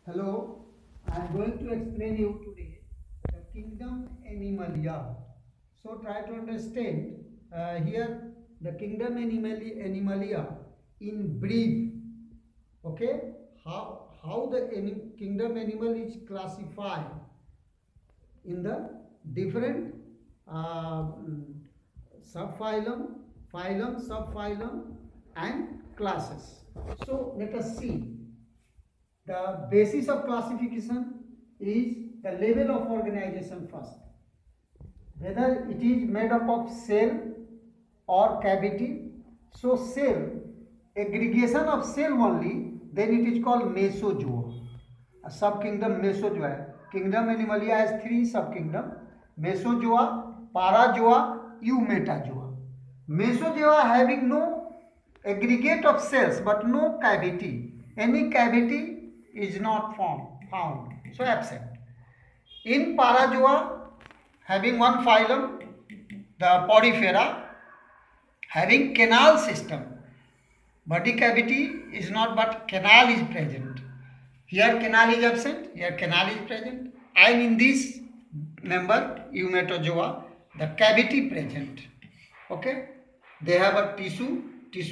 Hello, I am going to explain you today the kingdom Animalia. So try to understand here the kingdom Animalia in brief. Okay, how the kingdom animal is classified in the different uh, subphylum, phylum, subphylum, and classes. So let us see. The basis of classification is the level of organization first. Whether it is made up of cell or cavity. So cell, aggregation of cell only, then it is called mesozoa. A subkingdom Mesozoa. Kingdom Animalia has three subkingdom: Mesozoa, Parazoa, Eumetazoa. Mesozoa having no aggregate of cells but no cavity. Any cavity is not found, so absent. In Parazoa, having one phylum, the Porifera, having canal system. Body cavity is not, but canal is present. Here canal is absent, here canal is present, and in this member Eumetazoa, the cavity present. Okay, they have a tissue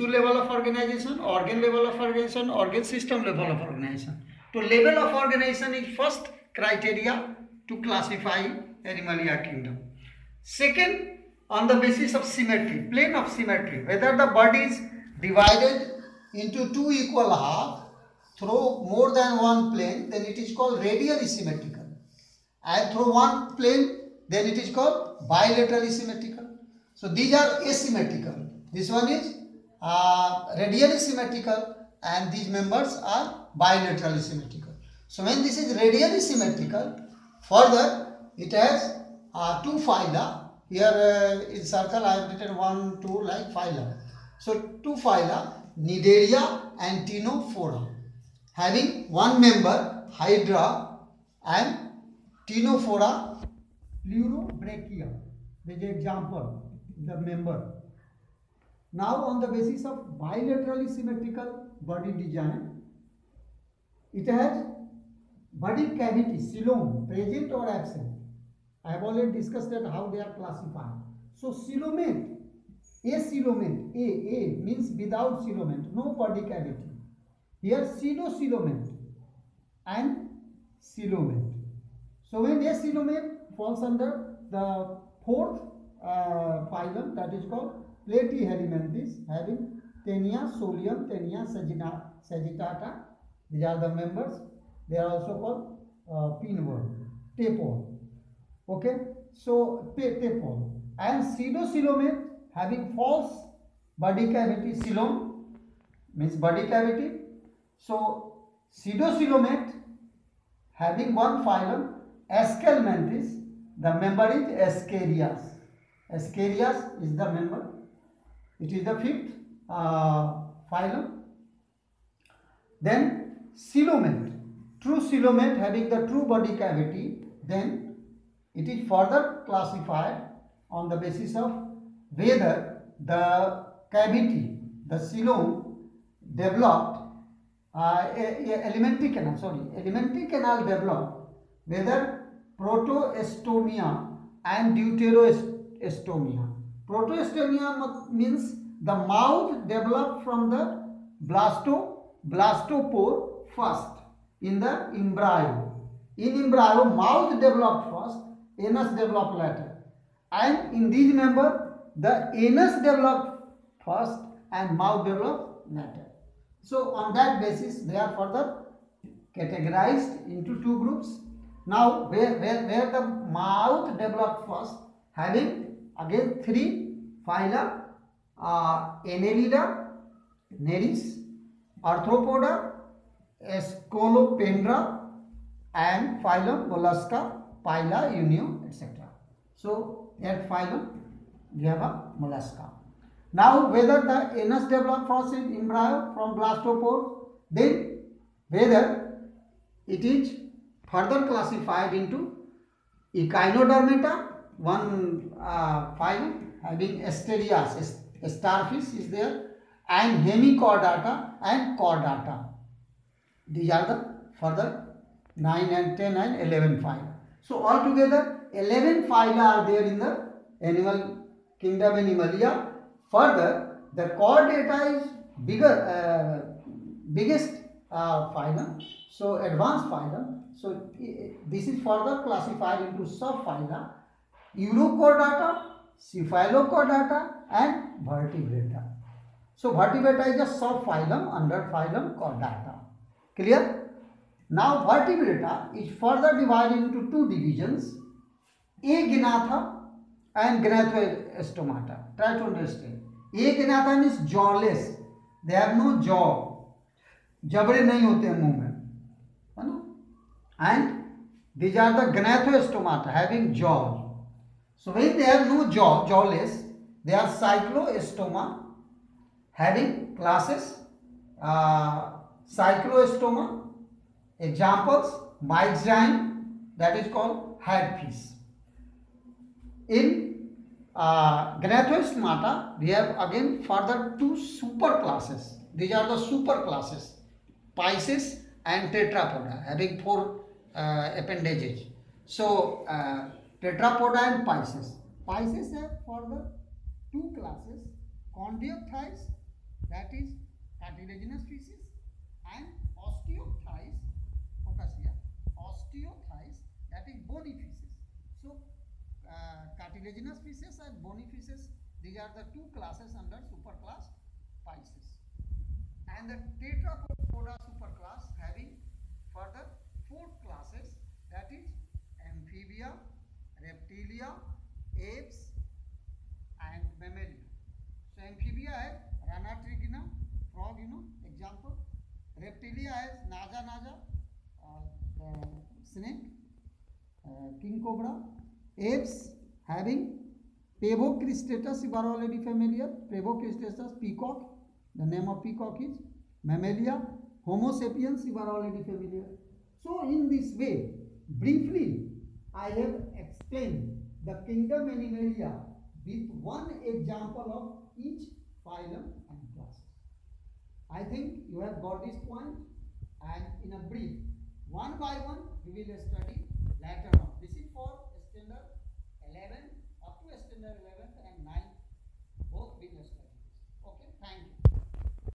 level of organization, organ level of organization, organ system level of organization. So level of organization is first criteria to classify Animalia kingdom. Second, on the basis of symmetry, plane of symmetry, whether the body is divided into two equal halves through more than one plane, then it is called radially symmetrical, and through one plane, then it is called bilaterally symmetrical. So these are asymmetrical. This one is radially symmetrical, and these members are bilaterally symmetrical. So when this is radially symmetrical, further it has two phyla. Here in circle I have written 1, 2 like phyla. So two phyla, Cnidaria and Ctenophora, having one member Hydra and Ctenophora Pleurobrachia. This is example, the member. Now on the basis of bilaterally symmetrical body design, it has body cavity, coelom, present or absent. I have already discussed that how they are classified. So coelomate, acoelomate, A means without coelomate, no body cavity. Here pseudocoelomate and coelomate. So when acoelomate falls under the fourth phylum, that is called Platyhelminthes, having Taenia, Solium, Taenia, Sagittata. These are the members. They are also called pinworm, tapeworm. Okay, so tapeworm. And pseudocoelomate having false body cavity, coelom means body cavity. So pseudocoelomate having one phylum, Aschelminthes, the member is Ascarias. Ascarias is the member. It is the fifth phylum. Then coelomate, true coelomate having the true body cavity, then it is further classified on the basis of whether the cavity, the coelom developed elementary canal developed, whether protoestomia and deuteroestomia. Protoestomia means the mouth developed from the blastopore first in the embryo. In embryo, mouth developed first, anus developed later. And in these members, the anus developed first and mouth developed later. So on that basis, they are further categorized into two groups. Now, where the mouth developed first, having again three phyla: Annelida, Nereis, Arthropoda, Scolopendra, and phylum Mollusca, Pila, Unio, etc. So that phylum we have a Mollusca. Now whether the anus developed first in embryo from blastopore, then whether it is further classified into Echinodermata, one phylum having Asterias, starfish is there, and Hemichordata and Chordata. These are the further 9 and 10 and 11 phyla. So altogether 11 phyla are there in the animal kingdom Animalia. Further, the chordata is biggest phylum, so advanced phylum. So this is further classified into subphyla: Urochordata, Cephalochordata, and Vertebrata. So Vertebrata is a subphylum under phylum Chordata. Clear? Now Vertebrata is further divided into two divisions: Agnatha and Gnathostomata. Try to understand. Agnatha means jawless. They have no jaw. जबड़े नहीं होते हैं मुंह में, है ना? And these are the Gnathostomata having jaws. So when they have no jaw, jawless, they are Cyclostoma having classes. Cyclostoma examples: Myxine, that is called hagfish. In Gnathostomata, we have again further two super classes. These are the super classes: Pisces and Tetrapoda, having four appendages. So Tetrapoda and Pisces. Pisces have further two classes: Condyopthys, that is cartilaginous species, and Osteopthys, focus here, Osteopthys, that is bony fishes. So cartilaginous fishes and bony fishes, these are the two classes under superclass Pisces. And the Tetrapoda superclass having further four classes, that is Amphibia, Reptilia, Apes, and Mammalia. So Amphibia has Ranatrigina, frog, example. Reptilia has Naja, snake, king cobra. Apes having Pavocristatus, you are already familiar. Pavocristatus, peacock. The name of peacock is Mammalia. Homo sapiens, you are already familiar. So in this way, briefly, I have explained the kingdom Animalia with one example of each phylum and class. I think you have got this point, and in a brief, one by one, we will study later on. This is for standard 11 up to standard 11 and 9, both will study. Okay, thank you.